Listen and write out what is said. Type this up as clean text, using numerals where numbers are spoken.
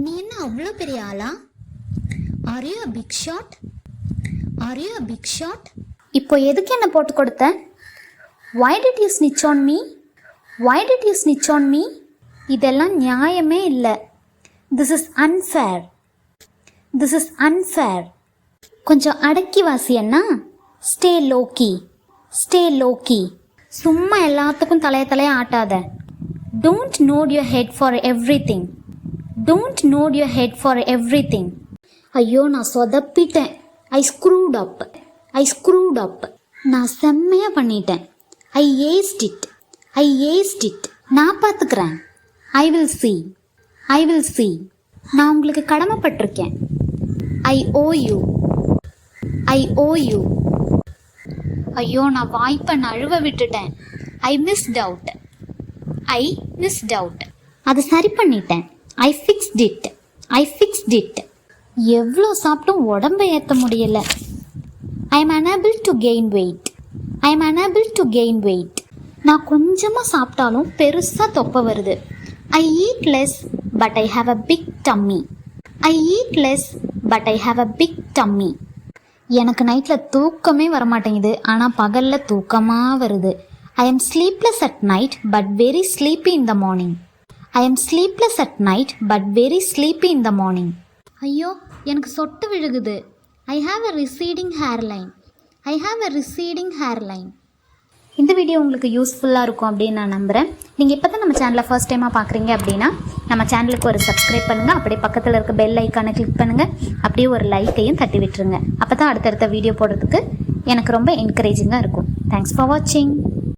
நீ என்ன அவ்வளோ பெரிய ஆளா? Are you a big shot? Are you a big shot? இப்போ எதுக்கு என்ன போட்டு கொடுத்த? Why did you snitch on me? Why did you snitch on me? இதெல்லாம் நியாயமே இல்லை. This is unfair. This is unfair. கொஞ்சம் அடக்கி வாசி அண்ணா. Stay low key. Stay low key. சும்மா எல்லாத்துக்கும் தலைய ஆட்டாத. Don't nod your head for everything. Don't nod your head for everything. ஐயோ நான் சொதப்பிட்டேன். I screwed up. I screwed up. நான் செம்மையாக பண்ணிட்டேன். I aced it. I aced it. நான் பார்த்துக்கிறேன். I will see. I will see. நான் உங்களுக்கு கடமைப்பட்டிருக்கேன். I owe you. I owe you. ஐயோ நான் வாய்ப்பை நழுவ விட்டுட்டேன். I missed out. I missed out. அதை சரி பண்ணிட்டேன். I fixed it. I fixed it. எவ்வளோ சாப்பிட்டும் உடம்பை ஏற்ற முடியலை. I am unable to gain weight. I am unable to gain weight. நான் கொஞ்சமாக சாப்பிட்டாலும் பெருசாக தொப்பை வருது. I eat less but I have a big tummy. I eat less but I have a big tummy. எனக்கு நைட்டில் தூக்கமே வரமாட்டேங்குது, ஆனால் பகலில் தூக்கமாக வருது. I am sleepless at night but very sleepy in the morning. I am sleepless at night but very sleepy in the morning. ஐயோ எனக்கு சொட்டு விழுகுது. I have a receding hairline. I have a receding hairline. இந்த video உங்களுக்கு யூஸ்ஃபுல்லாக இருக்கும் அப்படின்னு நான் நம்புகிறேன். நீங்கள் இப்போ தான் நம்ம சேனலை ஃபர்ஸ்ட் டைமாக பார்க்குறீங்க அப்படின்னா நம்ம சேனலுக்கு ஒரு சப்ஸ்கிரைப் பண்ணுங்கள். அப்படியே பக்கத்தில் இருக்க பெல் ஐக்கானை கிளிக் பண்ணுங்கள். அப்படியே ஒரு லைக்கையும் தட்டி விட்டுருங்க. அப்போ தான் அடுத்தடுத்த வீடியோ போடுறதுக்கு எனக்கு ரொம்ப என்கரேஜிங்காக இருக்கும். தேங்க்ஸ் ஃபார் வாட்சிங்.